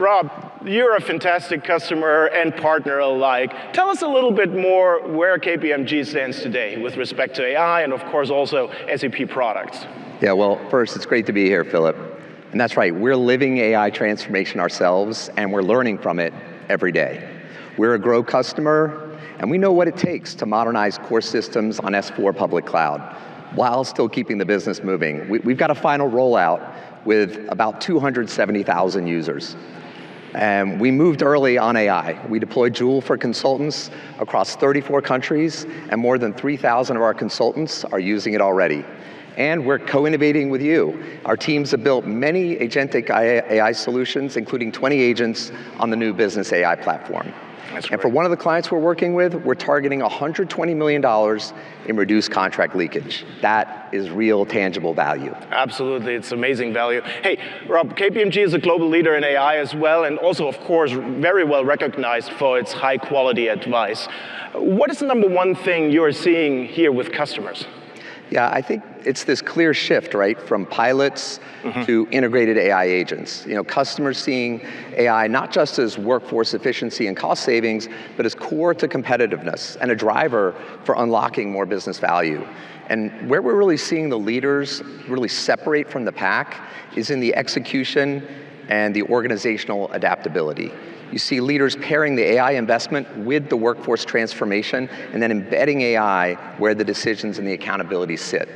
Rob, you're a fantastic customer and partner alike. Tell us a little bit more where KPMG stands today with respect to AI and, of course, also SAP products. Yeah, well, first, it's great to be here, Philip. And that's right, we're living AI transformation ourselves, and we're learning from it every day. We're a Grow customer, and we know what it takes to modernize core systems on S4 public cloud while still keeping the business moving. We've got a final rollout with about 270,000 users. And we moved early on AI. We deployed Joule for consultants across 34 countries, and more than 3,000 of our consultants are using it already. And we're co-innovating with you. Our teams have built many agentic AI solutions, including 20 agents on the new Business AI platform. And for one of the clients we're working with, we're targeting $120 million in reduced contract leakage. That is real, tangible value. Absolutely, it's amazing value. Hey, Rob, KPMG is a global leader in AI as well, and also, of course, very well recognized for its high-quality advice. What is the number one thing you're seeing here with customers? Yeah, I think it's this clear shift, right, from pilots to integrated AI agents. You know, customers seeing AI not just as workforce efficiency and cost savings, but as core to competitiveness and a driver for unlocking more business value. And where we're really seeing the leaders really separate from the pack is in the execution and the organizational adaptability. You see leaders pairing the AI investment with the workforce transformation and then embedding AI where the decisions and the accountability sit.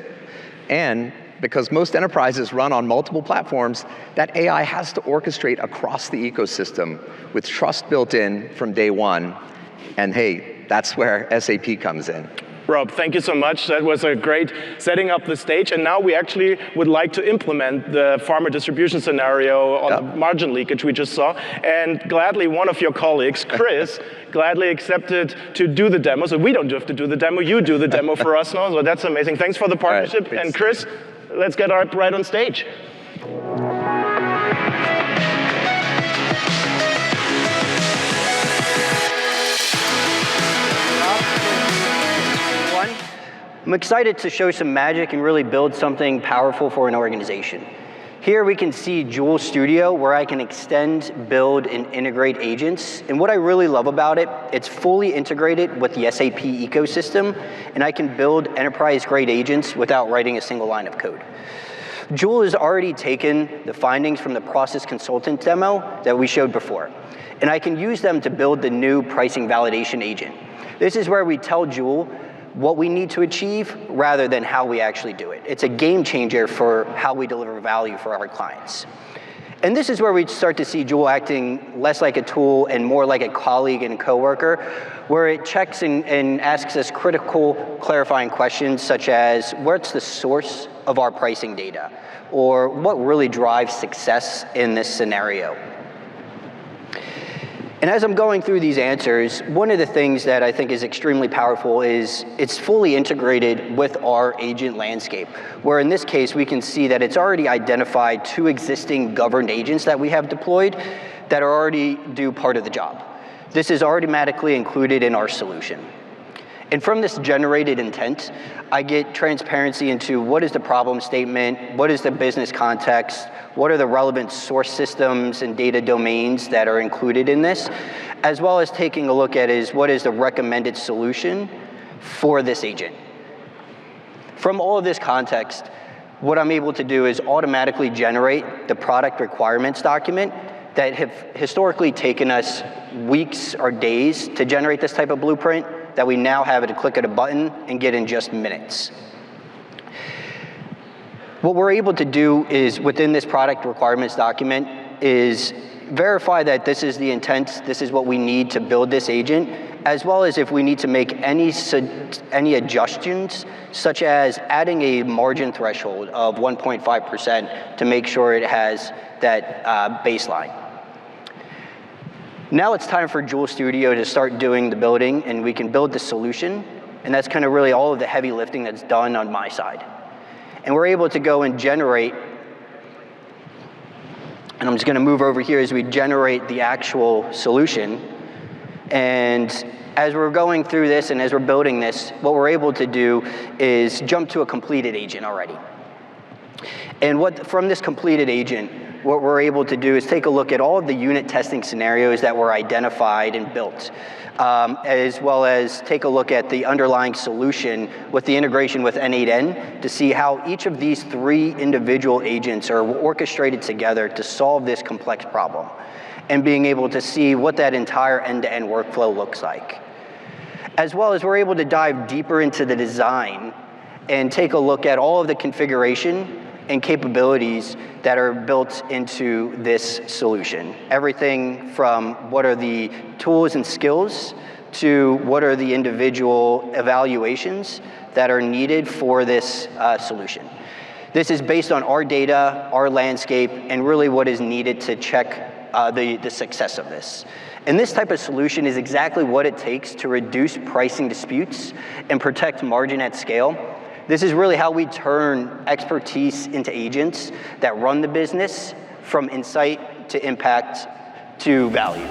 And because most enterprises run on multiple platforms, that AI has to orchestrate across the ecosystem with trust built in from day one. And hey, that's where SAP comes in. Rob, thank you so much. That was a great setting up the stage. And now we actually would like to implement the pharma distribution scenario on the margin leakage we just saw. And gladly, one of your colleagues, Chris, gladly accepted to do the demo. So we don't have to do the demo. You do the demo for us now. So that's amazing. Thanks for the partnership. And Chris, let's get right on stage. I'm excited to show some magic and really build something powerful for an organization. Here we can see Joule Studio, where I can extend, build, and integrate agents. And what I really love about it, it's fully integrated with the SAP ecosystem, and I can build enterprise-grade agents without writing a single line of code. Joule has already taken the findings from the process consultant demo that we showed before, and I can use them to build the new pricing validation agent. This is where we tell Joule what we need to achieve rather than how we actually do it. It's a game changer for how we deliver value for our clients. And this is where we start to see Joule acting less like a tool and more like a colleague and a coworker, where it checks and asks us critical clarifying questions such as, what's the source of our pricing data? Or what really drives success in this scenario? And as I'm going through these answers, one of the things that I think is extremely powerful is it's fully integrated with our agent landscape, where in this case, we can see that it's already identified 2 existing governed agents that we have deployed that are already do part of the job. This is automatically included in our solution. And from this generated intent, I get transparency into what is the problem statement, what is the business context, what are the relevant source systems and data domains that are included in this, as well as taking a look at what is the recommended solution for this agent. From all of this context, what I'm able to do is automatically generate the product requirements document that have historically taken us weeks or days to generate this type of blueprint, that we now have at a click of a button and get in just minutes. What we're able to do is, within this product requirements document, is verify that this is the intent, this is what we need to build this agent, as well as if we need to make any adjustments, such as adding a margin threshold of 1.5% to make sure it has that baseline. Now it's time for Joule Studio to start doing the building, and we can build the solution, and that's kind of really all of the heavy lifting that's done on my side. And we're able to go and generate, and I'm just gonna move over here as we generate the actual solution. And as we're going through this and as we're building this, what we're able to do is jump to a completed agent already. And from this completed agent, what we're able to do is take a look at all of the unit testing scenarios that were identified and built, as well as take a look at the underlying solution with the integration with N8N to see how each of these 3 individual agents are orchestrated together to solve this complex problem, and being able to see what that entire end-to-end workflow looks like. As well as we're able to dive deeper into the design and take a look at all of the configuration and capabilities that are built into this solution. Everything from what are the tools and skills to what are the individual evaluations that are needed for this solution. This is based on our data, our landscape, and really what is needed to check the success of this. And this type of solution is exactly what it takes to reduce pricing disputes and protect margin at scale. This is really how we turn expertise into agents that run the business from insight to impact to value.